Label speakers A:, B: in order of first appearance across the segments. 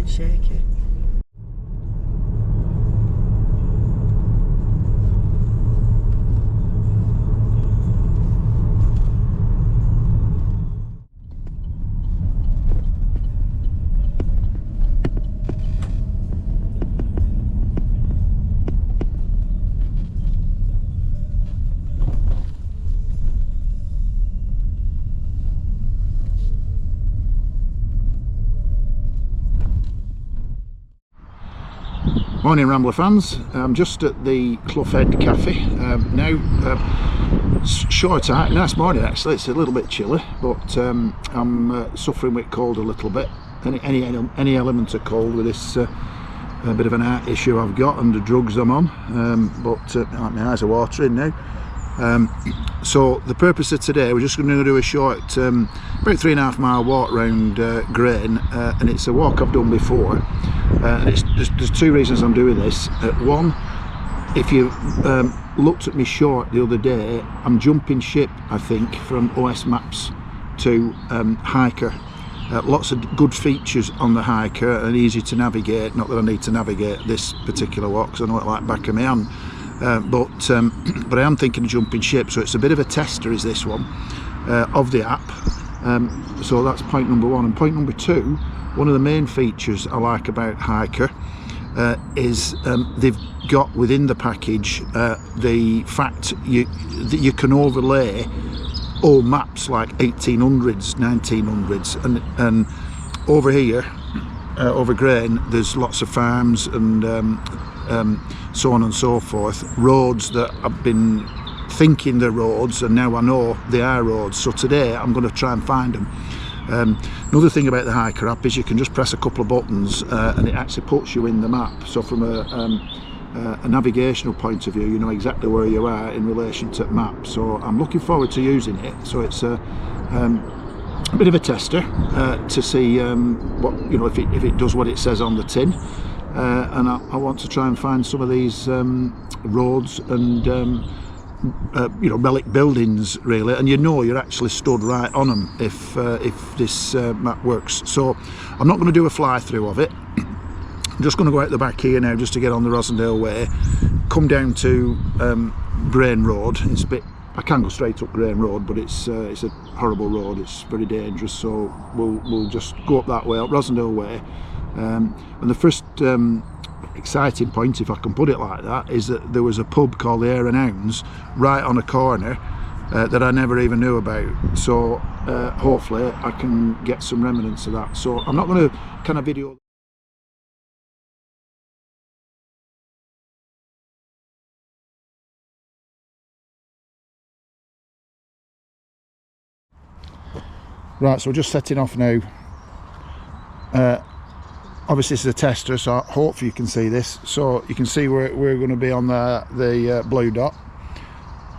A: bit shaky.
B: Morning Rambler fans, I'm just at the Clough Head Cafe now. Short hike, nice morning actually, it's a little bit chilly, but I'm suffering with cold a little bit. Any element of cold with this a bit of an heart issue I've got and the drugs I'm on, but my eyes are watering now. So the purpose of today, we're just going to do a short about 3.5 mile walk round Grane, and it's a walk I've done before. There's two reasons I'm doing this. One, if you looked at me short the other day, I'm jumping ship I think from OS Maps to Hiiker. Lots of good features on the Hiiker and easy to navigate. Not that I need to navigate this particular walk because I know it like back of my hand. But I am thinking of jumping ship, so it's a bit of a tester is this one of the app. So that's point number one. And point number two, one of the main features I like about Hiiker is they've got within the package the fact that you can overlay old maps like 1800s, 1900s, and over here, over Grane, there's lots of farms and so on and so forth, roads that I've been thinking they're roads and now I know they are roads, so today I'm going to try and find them. Another thing about the Hiiker app is you can just press a couple of buttons and it actually puts you in the map, so from a navigational point of view you know exactly where you are in relation to the map. So I'm looking forward to using it. So it's a bit of a tester to see what, you know, if it does what it says on the tin. And I want to try and find some of these roads and you know, relic buildings really, and you know you're actually stood right on them if this map works. So I'm not going to do a fly through of it. I'm just going to go out the back here now just to get on the Rossendale way, come down to Grane Road. It's a bit, I can go straight up Grane Road, but it's a horrible road, it's very dangerous, so we'll just go up that way, up Rossendale way. And the first exciting point, if I can put it like that, is that there was a pub called the Hare and Hounds right on a corner that I never even knew about, so hopefully I can get some remnants of that. So I'm not going to kind of video. Right, so we're just setting off now. Obviously this is a tester, so hopefully you can see this. So you can see we're going to be on the blue dot,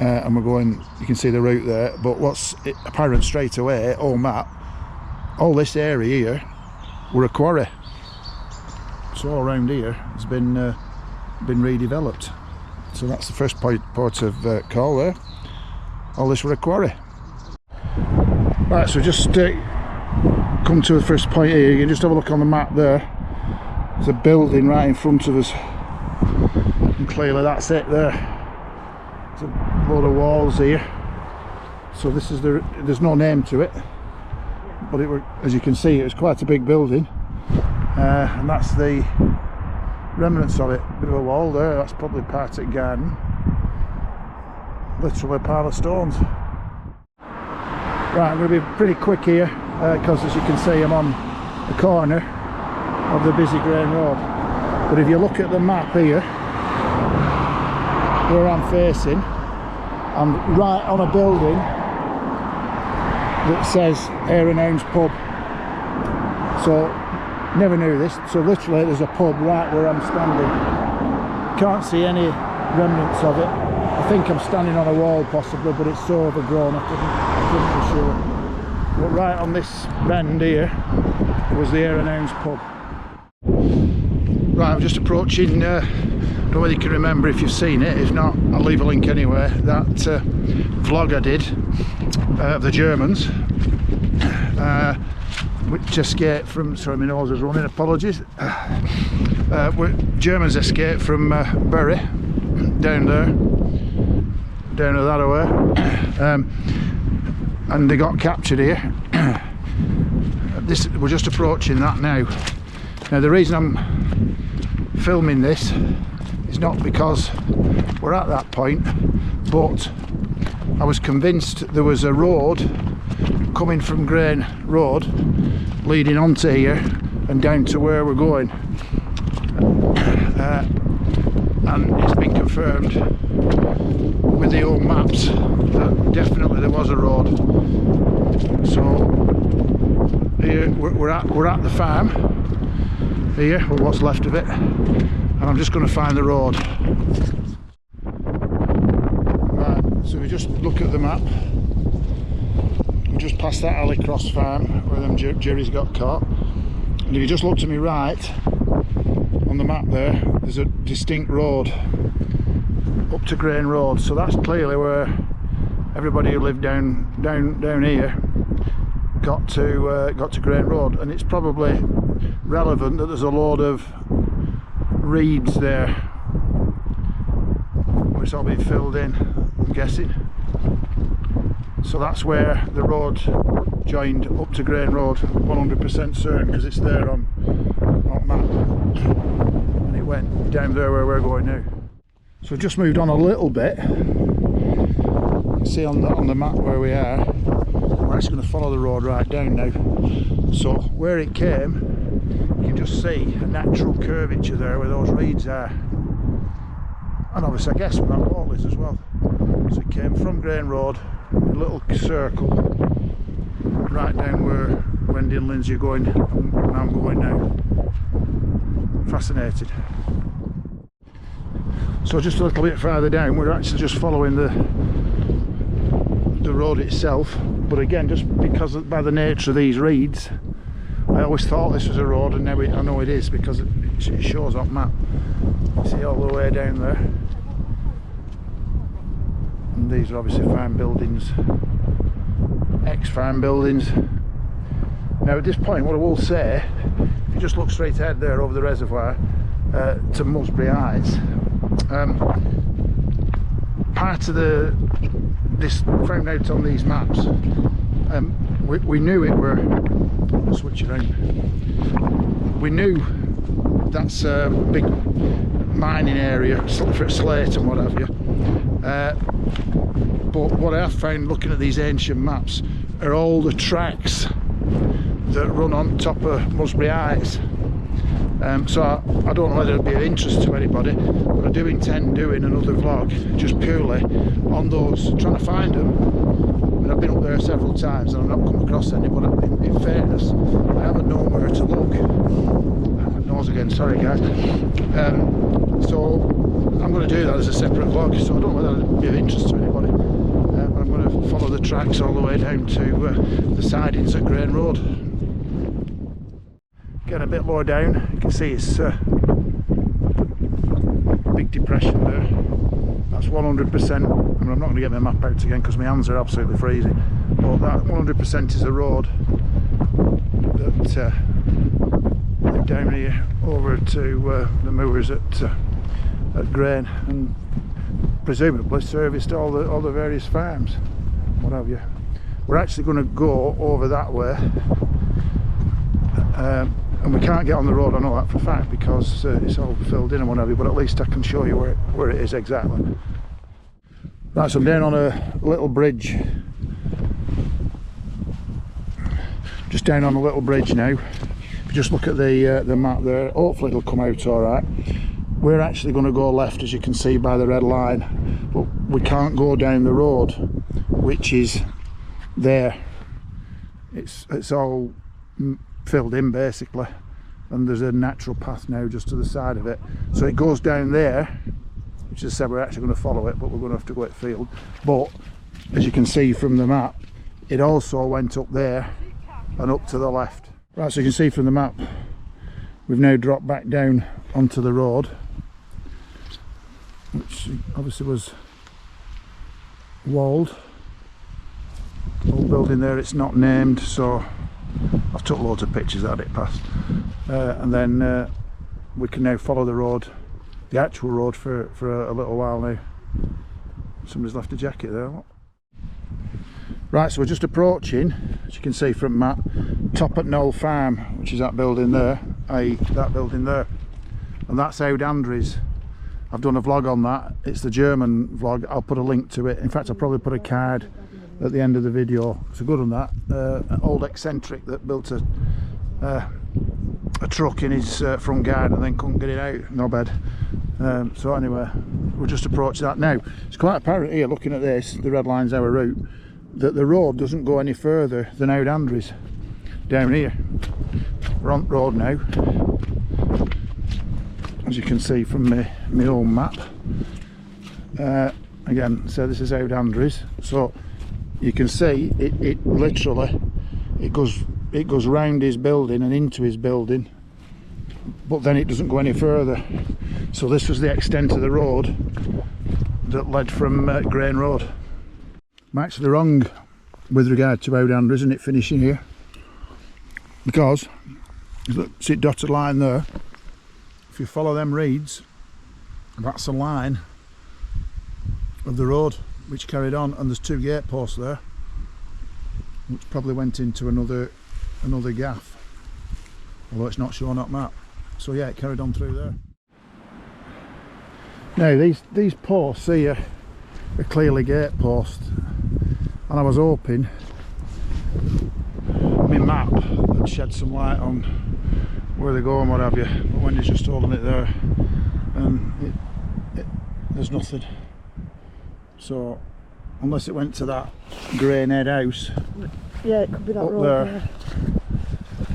B: and we're going, you can see the route there, but what's apparent straight away, all map, all this area here were a quarry. So all around here has been redeveloped. So that's the first port of call there. All this were a quarry. Right, so just come to the first point here. You can just have a look on the map there. There's a building right in front of us, and clearly that's it there. There's a load of walls here. So this is there's no name to it, but as you can see, it was quite a big building, and that's the remnants of it. Bit of a wall there, that's probably part of the garden. Literally a pile of stones. Right, I'm going to be pretty quick here because as you can see I'm on the corner of the busy Grane Road. But if you look at the map here, where I'm facing, I'm right on a building that says Hare and Hounds Pub. So, never knew this. So literally there's a pub right where I'm standing. Can't see any remnants of it. I think I'm standing on a wall possibly, but it's so overgrown I couldn't be sure. But right on this bend here was the Hare and Hounds pub. Right, I'm just approaching, I don't know whether you can remember if you've seen it, if not I'll leave a link anyway, that vlog I did of the Germans. which escaped from, sorry my nose is running, apologies. Germans escaped from Bury, down there, down that way, and they got captured here. We're just approaching that now. Now the reason I'm filming this is not because we're at that point, but I was convinced there was a road coming from Grane Road leading onto here and down to where we're going, and it's been confirmed with the old maps that definitely there was a road. So here we're at the farm here, or what's left of it, and I'm just going to find the road. Right, so we just look at the map. We just passed that alley cross farm where them Jerry's got caught, and if you just look to me right on the map there's a distinct road up to Grane Road, so that's clearly where everybody who lived down here got to Grane Road. And it's probably relevant that there's a load of reeds there where it's all been filled in, I'm guessing. So that's where the road joined up to Grane Road, 100% certain, because it's there on map, and it went down there where we're going now. So we've just moved on a little bit. You can see on the map where we are. We're actually going to follow the road right down now. So where it came, you can just see a natural curvature there where those reeds are, and obviously I guess where that wall is as well. So it came from Grane Road, a little circle right down where Wendy and Lindsay are going, and I'm going now. Fascinated. So just a little bit further down, we're actually just following the road itself, but again, just because by the nature of these reeds, I always thought this was a road, and now I know it is because it shows on map. You see all the way down there, and these are obviously farm buildings, ex-farm buildings. Now at this point, what I will say, if you just look straight ahead there over the reservoir to Musbury Eyes, part of this found out on these maps, we knew it were, switch around, we knew that's a big mining area for slate and what have you, but what I have found looking at these ancient maps are all the tracks that run on top of Musbury Eyes. So I don't know whether it'll be of interest to anybody, but I do intend doing another vlog just purely on those, trying to find them. I mean, I've been up there several times and I've not come across any, but in fairness, I haven't known where to look. Nose again, sorry guys. So I'm going to do that as a separate vlog, so I don't know whether it'll be of interest to anybody. But I'm going to follow the tracks all the way down to the sidings at Grane Road. Getting a bit lower down, you can see it's a big depression there. That's 100%. I mean, I'm not going to get my map out again because my hands are absolutely freezing. But that 100% is a road that down here over to the moors at Grane, and presumably serviced all the various farms, what have you. We're actually going to go over that way. And we can't get on the road, I know that for a fact, because it's all filled in and whatever, but at least I can show you where it is exactly. Right, so I'm down on a little bridge. Just down on a little bridge now. If you just look at the map there, hopefully it'll come out alright. We're actually going to go left, as you can see by the red line, but we can't go down the road, which is there. It's all filled in basically, and there's a natural path now just to the side of it, so it goes down there, which is said we're actually going to follow it, but we're going to have to go at field. But as you can see from the map, it also went up there and up to the left. Right, so you can see from the map we've now dropped back down onto the road, which obviously was walled. Old building there, it's not named, so I've took loads of pictures at it past, and then we can now follow the road, the actual road, for a little while now. Somebody's left a jacket there. What? Right, so we're just approaching, as you can see from map, Top at Knoll Farm, which is that building there, i.e. that building there, and that's Oud Andries. I've done a vlog on that. It's the German vlog. I'll put a link to it. In fact, I'll probably put a card at the end of the video. It's a good one, that. An old eccentric that built a truck in his front garden and then couldn't get it out. No bed. So anyway, we'll just approach that now. It's quite apparent here, looking at this, the red line's our route, that the road doesn't go any further than Oud Andries down here. We're on the road now, as you can see from my own map. Again, so this is Oud Andries. So you can see it literally it goes round his building and into his building, but then it doesn't go any further. So this was the extent of the road that led from Grane Road. I'm actually wrong with regard to Oud Andries and it finishing here, because look, see dotted line there. If you follow them reeds, that's a line of the road which carried on, and there's 2 gate posts there which probably went into another gaff, although it's not shown on map. So yeah, it carried on through there. Now these posts here are clearly gate posts, and I was hoping my map would shed some light on where they go and what have you, but Wendy's just holding it there and there's nothing. So unless it went to that Grane Head house,
A: yeah, it could be that
B: up
A: road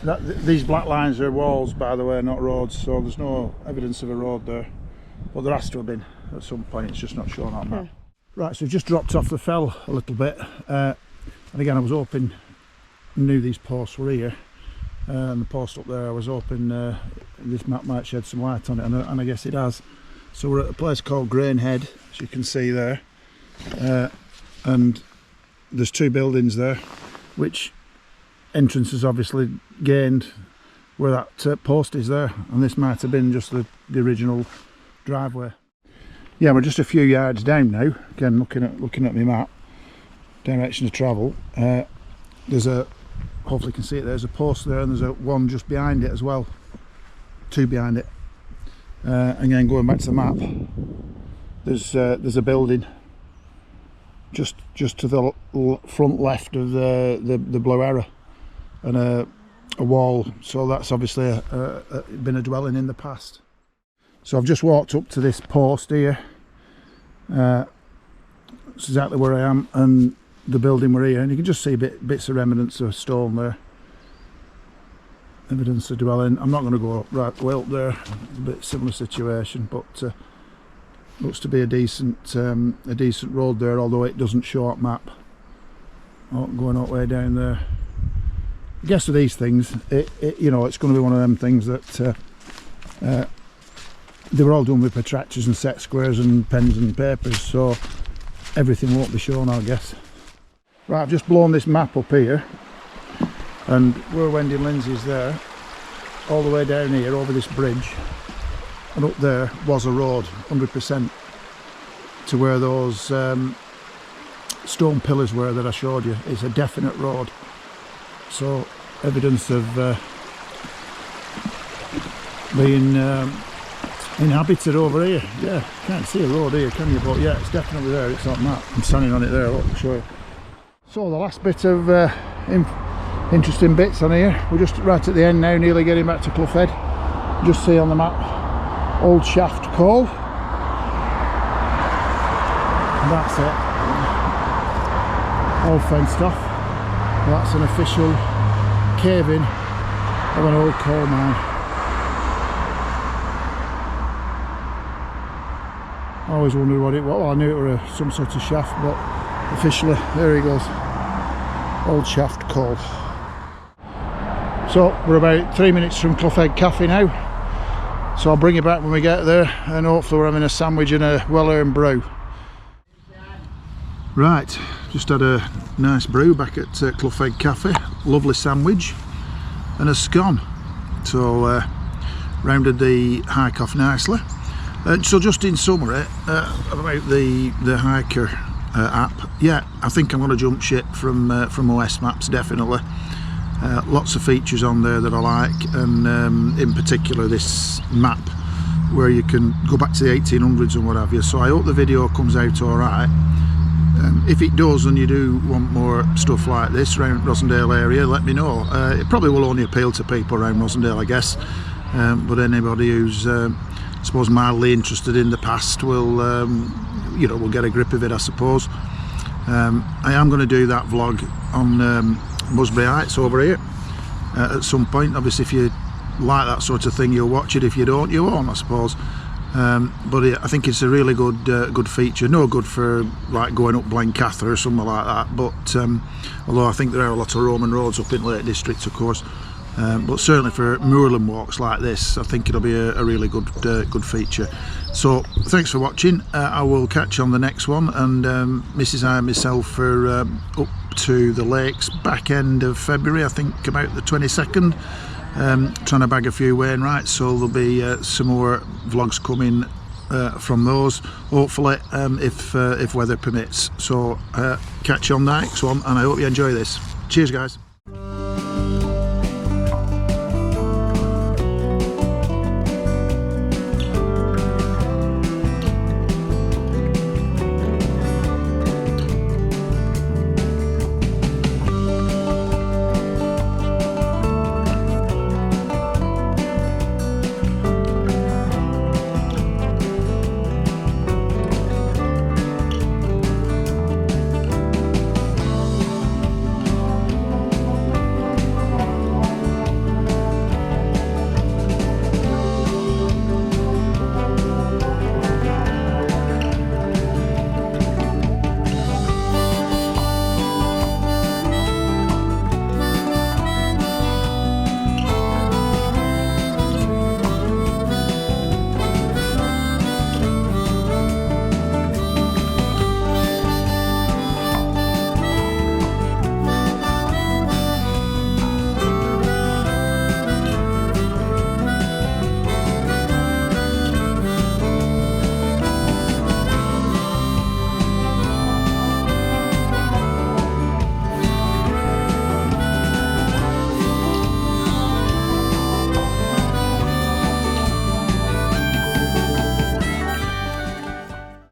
B: there. These black lines are walls, by the way, not roads, so there's no evidence of a road there, but there has to have been at some point. It's just not shown on that. Right, so we've just dropped off the fell a little bit, and again I was hoping, knew these posts were here, and the post up there, I was hoping this map might shed some light on it, and I guess it has. So we're at a place called Grane Head, as you can see there, and there's 2 buildings there, which entrance is obviously gained where that post is there, and this might have been just the original driveway. Yeah, we're just a few yards down now. Again, looking at my map, direction of travel. There's a, hopefully you can see it, there's a post there, and there's a one just behind it as well, 2 behind it. Again, going back to the map, there's a building just to the front left of the blue arrow, and a wall, so that's obviously been a dwelling in the past. So I've just walked up to this post here. That's exactly where I am, and the building we're here, and you can just see bits of remnants of stone there, evidence of dwelling. I'm not going to go right way up there, it's a bit similar situation, but looks to be a decent road there, although it doesn't show up map. Going all the way down there. I guess with these things, you know, it's going to be one of them things that they were all done with protractors and set squares and pens and papers, so everything won't be shown, I guess. Right, I've just blown this map up here, and where Wendy and Lindsay's there, all the way down here over this bridge, and up there was a road, 100%, to where those stone pillars were that I showed you. It's a definite road, so evidence of being inhabited over here. Yeah, can't see a road here, can you? But yeah, it's definitely there. It's on map. I'm standing on it there. Look, I'll show you. So the last bit of interesting bits on here. We're just right at the end now, nearly getting back to Clough Head. Just see on the map, Old Shaft Call. And that's it. All fenced off. That's an official cave-in of an old coal mine. I always wondered what it was. Well, I knew it was some sort of shaft, but officially, there he goes. Old Shaft Coal. So we're about 3 minutes from Clough Head Cafe now. So I'll bring you back when we get there, and hopefully we're having a sandwich and a well-earned brew. Right, just had a nice brew back at Clough Head Cafe, lovely sandwich and a scone. So rounded the hike off nicely. So just in summary about the Hiiker app, yeah, I think I'm going to jump ship from OS Maps, definitely. Lots of features on there that I like, and in particular this map where you can go back to the 1800s and what have you. So I hope the video comes out alright. If it does and you do want more stuff like this around Rossendale area, let me know. It probably will only appeal to people around Rossendale, I guess, but anybody who's I suppose mildly interested in the past will you know, will get a grip of it, I suppose. I am going to do that vlog on Musbury Heights over here at some point. Obviously if you like that sort of thing, you'll watch it. If you don't, you won't, I suppose. But I think it's a really good feature. No good for like going up Blencathra or something like that, but although I think there are a lot of Roman roads up in Lake District, of course, but certainly for moorland walks like this, I think it'll be a really good feature. So thanks for watching. I will catch you on the next one, and Mrs. I and myself are up to the lakes back end of February, I think about the 22nd. Trying to bag a few Wainwrights, so there'll be some more vlogs coming from those, hopefully, if weather permits. So catch you on the next one, and I hope you enjoy this. Cheers, guys.